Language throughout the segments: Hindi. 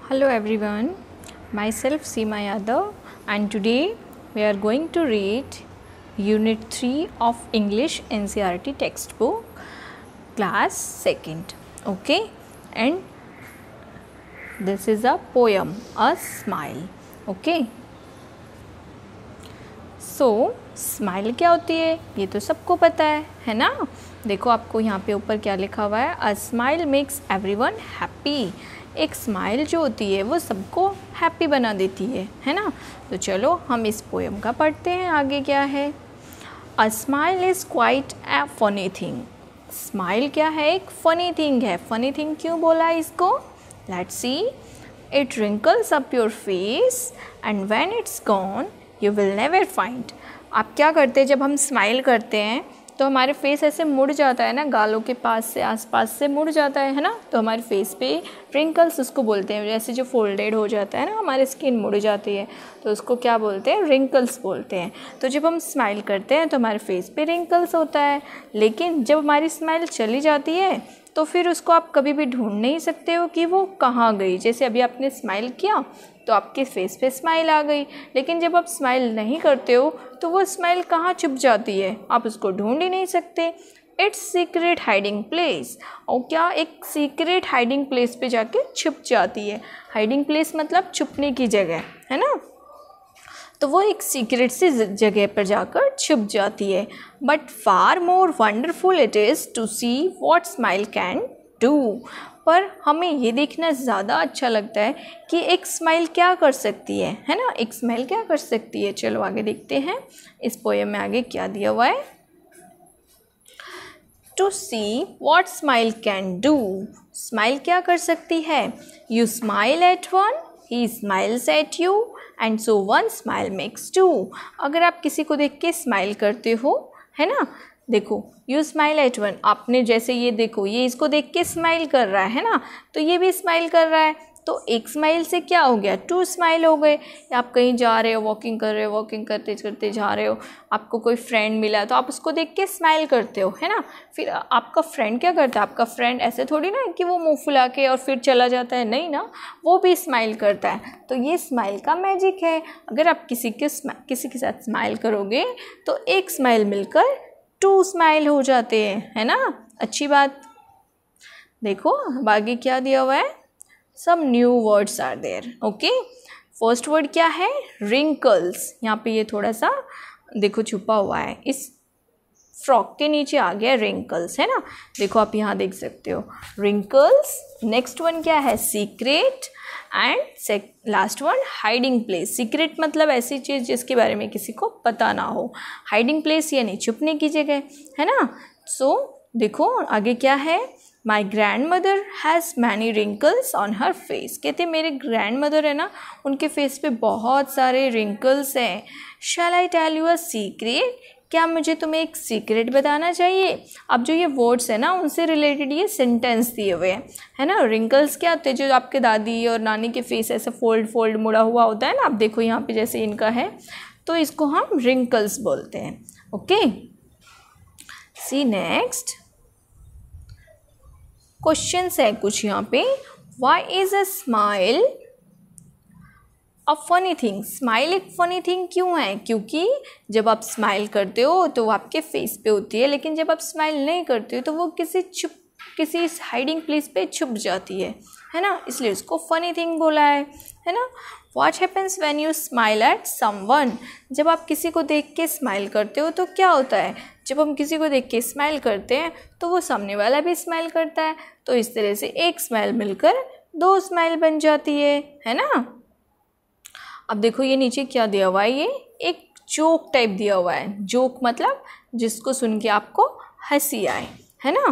Hello everyone, myself Seema Yadav and today we are going to read Unit 3 of English NCERT textbook class 2nd. Okay, and this is a poem, A Smile. Okay, smile क्या होती है ये तो सबको पता है ना। देखो आपको यहाँ पे ऊपर क्या लिखा हुआ है, a smile makes everyone happy. एक स्माइल जो होती है वो सबको हैप्पी बना देती है ना। तो चलो हम इस पोएम का पढ़ते हैं, आगे क्या है। A smile is quite a funny thing. Smile क्या है, एक फ़नी थिंग है। फ़नी थिंग क्यों बोला इसको, let's see. It wrinkles up your face and when it's gone you will never find. आप क्या करते हैं, जब हम स्माइल करते हैं तो हमारे फेस ऐसे मुड़ जाता है ना, गालों के पास से आसपास से मुड़ जाता है ना। तो हमारे फेस पे रिंकल्स उसको बोलते हैं, जैसे जो फोल्डेड हो जाता है ना, हमारी स्किन मुड़ जाती है तो उसको क्या बोलते हैं, रिंकल्स बोलते हैं। तो जब हम स्माइल करते हैं तो हमारे फेस पे रिंकल्स होता है, लेकिन जब हमारी स्माइल चली जाती है तो फिर उसको आप कभी भी ढूंढ नहीं सकते हो कि वो कहाँ गई। जैसे अभी आपने स्माइल किया तो आपके फेस पे स्माइल आ गई, लेकिन जब आप स्माइल नहीं करते हो तो वो स्माइल कहाँ छुप जाती है, आप उसको ढूंढ ही नहीं सकते। It's secret hiding place. और क्या, एक सीक्रेट हाइडिंग प्लेस पे जाके छुप जाती है। हाइडिंग प्लेस मतलब छुपने की जगह है ना। तो वो एक सीक्रेट सी जगह पर जाकर छुप जाती है। But far more wonderful it is to see what smile can do. पर हमें ये देखना ज़्यादा अच्छा लगता है कि एक स्माइल क्या कर सकती है ना। एक स्माइल क्या कर सकती है, चलो आगे देखते हैं इस पोएम में आगे क्या दिया हुआ है। To see what smile can do. Smile क्या कर सकती है, you smile at one, he smiles at you and so one smile makes two. अगर आप किसी को देख के स्माइल करते हो है ना, देखो यू स्माइल एट वन, आपने जैसे ये देखो ये इसको देख के स्माइल कर रहा है ना, तो ये भी स्माइल कर रहा है, तो एक स्माइल से क्या हो गया, टू स्माइल हो गए। आप कहीं जा रहे हो, वॉकिंग कर रहे हो, वॉकिंग करते करते जा रहे हो, आपको कोई फ्रेंड मिला तो आप उसको देख के स्माइल करते हो है ना। फिर आपका फ्रेंड क्या करता है, आपका फ्रेंड ऐसे थोड़ी ना कि वो मुंह फुला के और फिर चला जाता है, नहीं ना, वो भी स्माइल करता है। तो ये स्माइल का मैजिक है। अगर आप किसी के साथ स्माइल करोगे तो एक स्माइल मिलकर टू स्माइल हो जाते हैं है ना। अच्छी बात। देखो अब आगे क्या दिया हुआ है, some new words are there. Okay, first word क्या है, रिंकल्स। यहाँ पे ये थोड़ा सा देखो छुपा हुआ है, इस फ्रॉक के नीचे आ गया रिंकल्स है ना। देखो आप यहाँ देख सकते हो रिंकल्स। नेक्स्ट वन क्या है, secret and last one hiding place. Secret मतलब ऐसी चीज़ जिसके बारे में किसी को पता ना हो। हाइडिंग प्लेस यानी छुपने की जगह है ना। सो देखो आगे क्या है, my grand mother has many wrinkles on her face. कहते मेरे ग्रैंड मदर है ना, उनके फेस पे बहुत सारे रिंकल्स हैं। Shall I tell you a secret, क्या मुझे तुम्हें एक सीक्रेट बताना चाहिए। अब जो ये वर्ड्स है ना, उनसे रिलेटेड ये सेंटेंस दिए हुए हैं है ना। रिंकल्स क्या होते हैं, जो आपके दादी और नानी के फेस ऐसे फोल्ड मुड़ा हुआ होता है ना। आप देखो यहाँ पे जैसे इनका है, तो इसको हम रिंकल्स बोलते हैं। ओके, सी नेक्स्ट क्वेश्चंस है कुछ यहाँ पे। Why is a smile a funny thing. Smile एक फ़नी थिंग क्यों है, क्योंकि जब आप स्माइल करते हो तो वो आपके फेस पे होती है, लेकिन जब आप स्माइल नहीं करते हो तो वो किसी हाइडिंग प्लेस पे छुप जाती है ना। इसलिए उसको फ़नी थिंग बोला है ना। What happens when you smile at someone. जब आप किसी को देख के स्माइल करते हो तो क्या होता है, जब हम किसी को देख के स्माइल करते हैं तो वो सामने वाला भी स्माइल करता है, तो इस तरह से एक स्माइल मिलकर दो स्माइल बन जाती है ना। अब देखो ये नीचे क्या दिया हुआ है, ये एक जोक टाइप दिया हुआ है। जोक मतलब जिसको सुन के आपको हंसी आए है ना।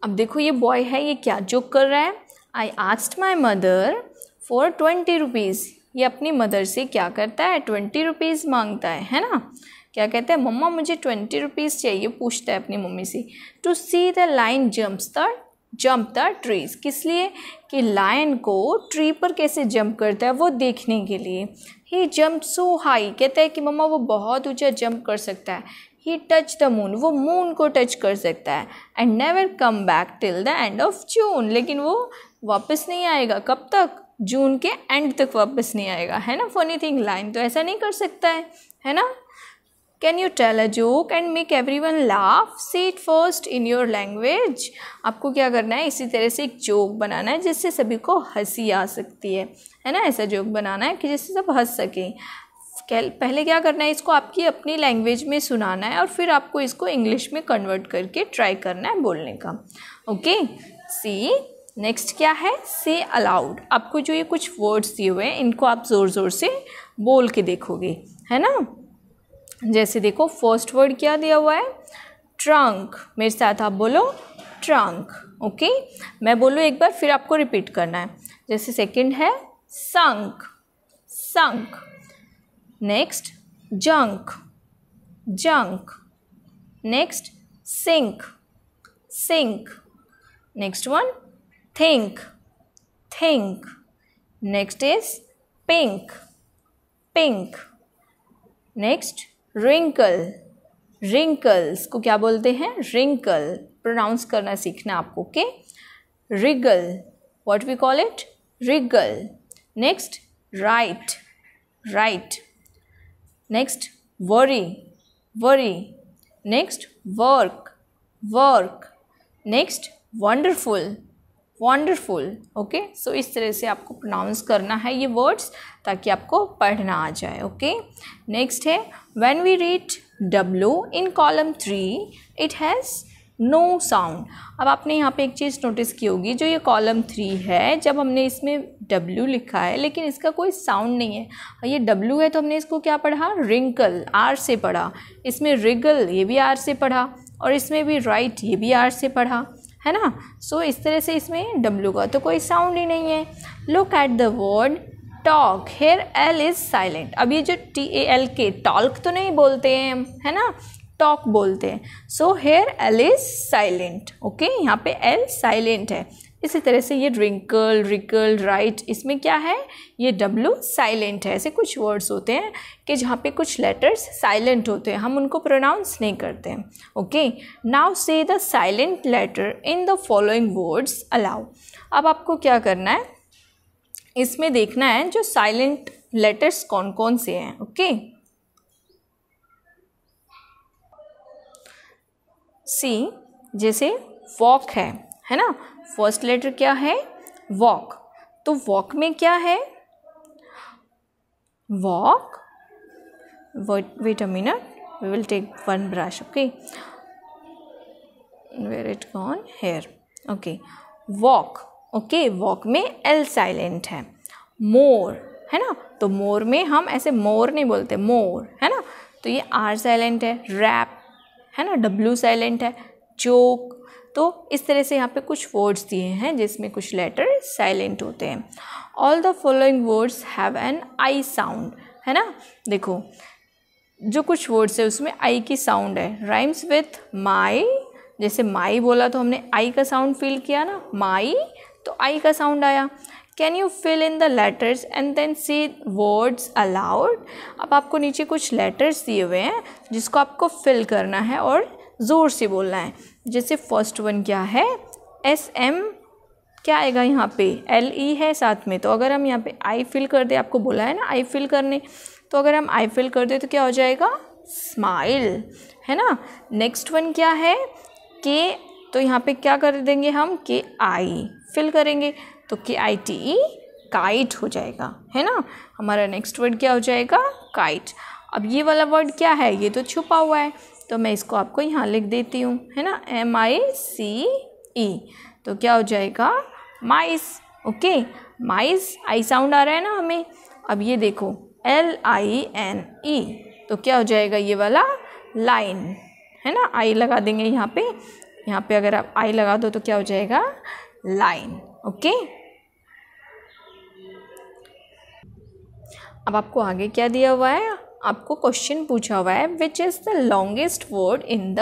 अब देखो ये बॉय है, ये क्या जोक कर रहा है, I asked my mother for 20 rupees. ये अपनी मदर से क्या करता है, 20 रुपीज़ मांगता है ना। क्या कहता है, मम्मा मुझे 20 रुपीज़ चाहिए, पूछता है अपनी मम्मी से। To see the line jump the trees. किस लिए, कि लायन को ट्री पर कैसे जंप करता है वो देखने के लिए। ही जंप सो हाई, कहता है कि मम्मा वो बहुत ऊंचा जंप कर सकता है। ही टच द मून, वो मून को टच कर सकता है। And never come back till the end of June, लेकिन वो वापस नहीं आएगा। कब तक? जून के एंड तक वापस नहीं आएगा, है ना। फनी थिंग, लाइन तो ऐसा नहीं कर सकता है ना। Can you tell a joke and make everyone laugh, say it first in your language. आपको क्या करना है, इसी तरह से एक जोक बनाना है जिससे सभी को हंसी आ सकती है ना। ऐसा जोक बनाना है कि जिससे सब हंस सकें। पहले क्या करना है, इसको आपकी अपनी लैंग्वेज में सुनाना है और फिर आपको इसको इंग्लिश में कन्वर्ट करके ट्राई करना है बोलने का। ओके, सी नेक्स्ट क्या है, से अलाउड। आपको जो ये कुछ वर्ड्स दिए हुए हैं इनको आप ज़ोर ज़ोर से बोल के देखोगे, है ना। जैसे देखो फर्स्ट वर्ड क्या दिया हुआ है, ट्रंक। मेरे साथ आप बोलो ट्रंक। ओके, मैं बोलूँ एक बार फिर आपको रिपीट करना है। जैसे सेकंड है sunk, sunk. Next junk, junk. Next sink, sink. Next one think, think. Next is pink, pink. Next wrinkle, wrinkles को क्या बोलते हैं, रिंकल। प्रोनाउंस करना सीखना आपको। Okay, regal, what we call it, regal. Next right, right. Next worry, worry. Next work, work. Next wonderful, wonderful. Okay, so इस तरह से आपको प्रोनाउंस करना है ये वर्ड्स ताकि आपको पढ़ना आ जाए। ओके, नेक्स्ट है when we read W in column 3 it has no sound. अब आपने यहाँ पे एक चीज़ नोटिस की होगी, जो ये कॉलम 3 है, जब हमने इसमें W लिखा है लेकिन इसका कोई साउंड नहीं है। ये W है तो हमने इसको क्या पढ़ा, रिंकल, R से पढ़ा। इसमें रिगल, ये भी R से पढ़ा। और इसमें भी राइट, ये भी R से पढ़ा, है ना। सो इस तरह से इसमें W का तो कोई साउंड ही नहीं है। Look at the word talk, here L is silent. अब ये जो TALK, टॉल्क तो नहीं बोलते हैं हम, है ना, टॉक बोलते हैं। So here L is silent. Okay, यहाँ पे L साइलेंट है। इसी तरह से ये रिंकल, रिकल, राइट, इसमें क्या है, ये W साइलेंट है। ऐसे कुछ वर्ड्स होते हैं कि जहाँ पे कुछ लेटर्स साइलेंट होते हैं, हम उनको प्रोनाउंस नहीं करते हैं। Okay, now say the silent letter in the following words aloud. अब आपको क्या करना है, इसमें देखना है जो साइलेंट लेटर्स कौन कौन से हैं। ओके, सी जैसे वॉक है ना। फर्स्ट लेटर क्या है, वॉक। तो वॉक में क्या है, walk, wait a minute, we will take one brush. Okay, where it gone, here. Okay, walk. Okay, walk में L साइलेंट है। मोर है ना, तो मोर में हम ऐसे मोर नहीं बोलते, मोर, है ना, तो ये R साइलेंट है। रैप है ना, W साइलेंट है। जोक, तो इस तरह से यहाँ पे कुछ वर्ड्स दिए हैं जिसमें कुछ लेटर साइलेंट होते हैं। All the following words have an I sound, है ना। देखो जो कुछ वर्ड्स है उसमें I की साउंड है। राइम्स विथ माई, जैसे माई बोला तो हमने I का साउंड फील किया ना, माई, तो I का साउंड आया। Can you fill in the letters and then say words aloud. अब आपको नीचे कुछ लेटर्स दिए हुए हैं जिसको आपको फिल करना है और ज़ोर से बोलना है। जैसे फर्स्ट वन क्या है, SM, क्या आएगा यहाँ पे, LE है साथ में, तो अगर हम यहाँ पे I फिल कर दे, आपको बोला है ना I फिल करने, तो अगर हम I फिल कर दे तो क्या हो जाएगा, स्माइल, है ना। नेक्स्ट वन क्या है, K, तो यहाँ पे क्या कर देंगे हम, KI फिल करेंगे तो KITE, काइट हो जाएगा, है ना। हमारा नेक्स्ट वर्ड क्या हो जाएगा, काइट। अब ये वाला वर्ड क्या है, ये तो छुपा हुआ है, तो मैं इसको आपको यहाँ लिख देती हूँ, है ना, MICE, तो क्या हो जाएगा, माइस। ओके, माइस, आई साउंड आ रहा है ना हमें। अब ये देखो LINE, तो क्या हो जाएगा, ये वाला लाइन, है ना, आई लगा देंगे यहाँ पे अगर आप आई लगा दो तो क्या हो जाएगा, लाइन। ओके, अब आपको आगे क्या दिया हुआ है, आपको क्वेश्चन पूछा हुआ है which is the longest word in the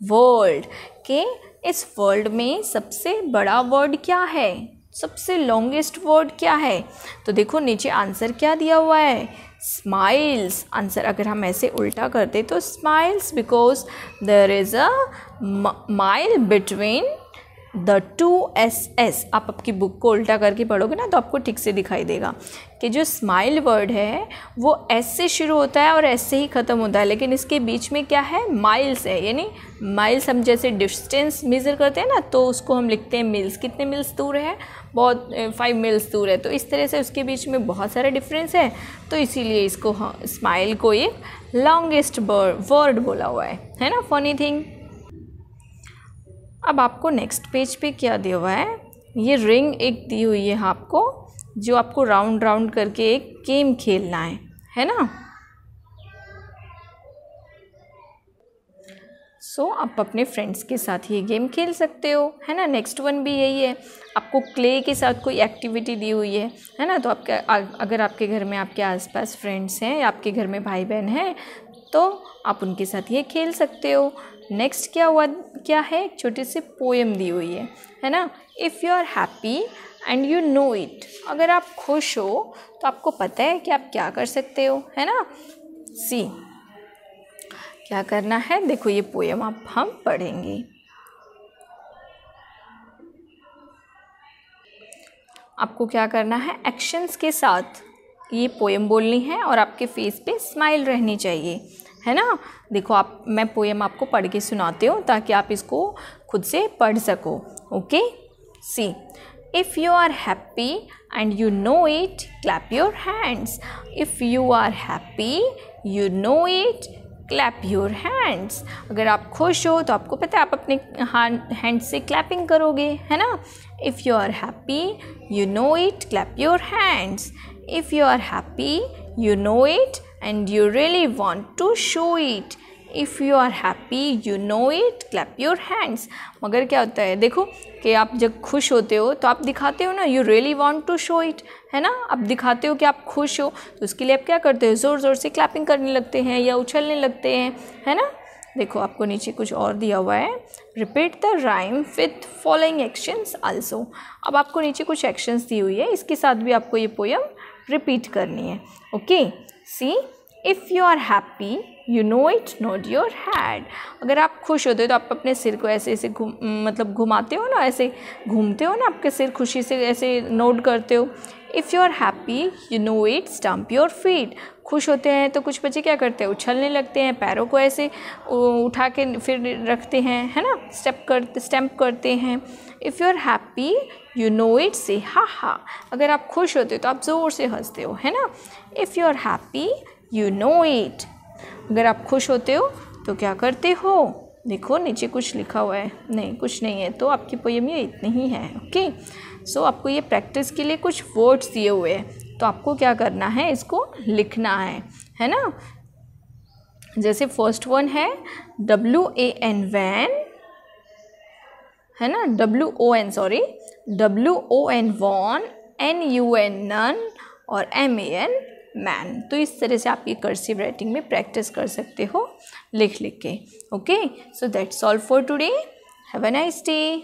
world, के इस वर्ल्ड में सबसे बड़ा वर्ड क्या है, सबसे लॉन्गेस्ट वर्ड क्या है। तो देखो नीचे आंसर क्या दिया हुआ है, स्माइल्स। आंसर अगर हम ऐसे उल्टा करते तो smiles, because there is a mile between the 2SS, आप आपकी बुक को उल्टा करके पढ़ोगे ना तो आपको ठीक से दिखाई देगा कि जो स्माइल वर्ड है वो एस से शुरू होता है और एस से ही ख़त्म होता है, लेकिन इसके बीच में क्या है, माइल्स है। यानी माइल्स हम जैसे डिस्टेंस मेज़र करते हैं ना तो उसको हम लिखते हैं मिल्स। कितने मिल्स दूर है, बहुत 5 मिल्स दूर है। तो इस तरह से उसके बीच में बहुत सारा डिफरेंस है, तो इसीलिए इसको स्माइल को एक लॉन्गेस्ट वर्ड बोला हुआ है ना। Funny thing. अब आपको नेक्स्ट पेज पे क्या दिया हुआ है, ये रिंग एक दी हुई है आपको, जो आपको राउंड राउंड करके एक गेम खेलना है ना। सो आप अपने फ्रेंड्स के साथ ये गेम खेल सकते हो, है ना। नेक्स्ट वन भी यही है, आपको क्ले के साथ कोई एक्टिविटी दी हुई है ना। तो अगर आपके घर में आपके आसपास फ्रेंड्स हैं या आपके घर में भाई बहन हैं तो आप उनके साथ ये खेल सकते हो। नेक्स्ट क्या है, एक छोटी सी पोएम दी हुई है ना। If you are happy and you know it, अगर आप खुश हो तो आपको पता है कि आप क्या कर सकते हो, है ना। सी क्या करना है, देखो ये पोएम हम पढ़ेंगे। आपको क्या करना है, एक्शंस के साथ ये पोएम बोलनी है और आपके फेस पे स्माइल रहनी चाहिए, है ना। देखो मैं पोएम आपको पढ़ के सुनाती हूँ ताकि आप इसको खुद से पढ़ सको। Okay, see if you are happy and you know it clap your hands. If you are happy you know it clap your hands. अगर आप खुश हो तो आपको पता है आप अपने हैंड से क्लैपिंग करोगे, है ना। If you are happy you know it clap your hands. If you are happy you know it and you really want to show it. If you are happy you know it clap your hands. मगर क्या होता है, देखो कि आप जब खुश होते हो तो आप दिखाते हो ना, you really want to show it, है ना। आप दिखाते हो कि आप खुश हो तो उसके लिए आप क्या करते हो, ज़ोर ज़ोर से क्लैपिंग करने लगते हैं या उछलने लगते हैं, है ना। देखो आपको नीचे कुछ और दिया हुआ है, repeat the rhyme with following actions also. अब आपको नीचे कुछ एक्शंस दी हुई है, इसके साथ भी आपको ये पोएम रिपीट करनी है। Okay, see if you are happy you know it nod your head. अगर आप खुश होते हो तो आप अपने सिर को ऐसे ऐसे मतलब घुमाते हो ना, ऐसे घूमते हो ना, आपके सिर खुशी से ऐसे नोड करते हो। If you are happy you know it stamp your feet. खुश होते हैं तो कुछ बच्चे क्या करते हैं, उछलने लगते हैं, पैरों को ऐसे उठा के फिर रखते हैं, है ना, स्टैम्प करते हैं। If you are happy you know it say ha हा। अगर आप खुश होते हो तो आप ज़ोर से हंसते हो, है ना। If you are happy you know it. अगर आप खुश होते हो तो क्या करते हो, देखो नीचे कुछ लिखा हुआ है, नहीं कुछ नहीं है, तो आपकी पोएम ये इतनी ही है। ओके, सो आपको ये प्रैक्टिस के लिए कुछ वर्ड्स दिए हुए हैं, तो आपको क्या करना है, इसको लिखना है ना। जैसे फर्स्ट वन है WAN वैन, है ना, WON वॉन, NUN नन और MAN मैन। तो इस तरह से आप ये कर्सिव राइटिंग में प्रैक्टिस कर सकते हो लिख के। Okay, so that's all for today. Have a nice day.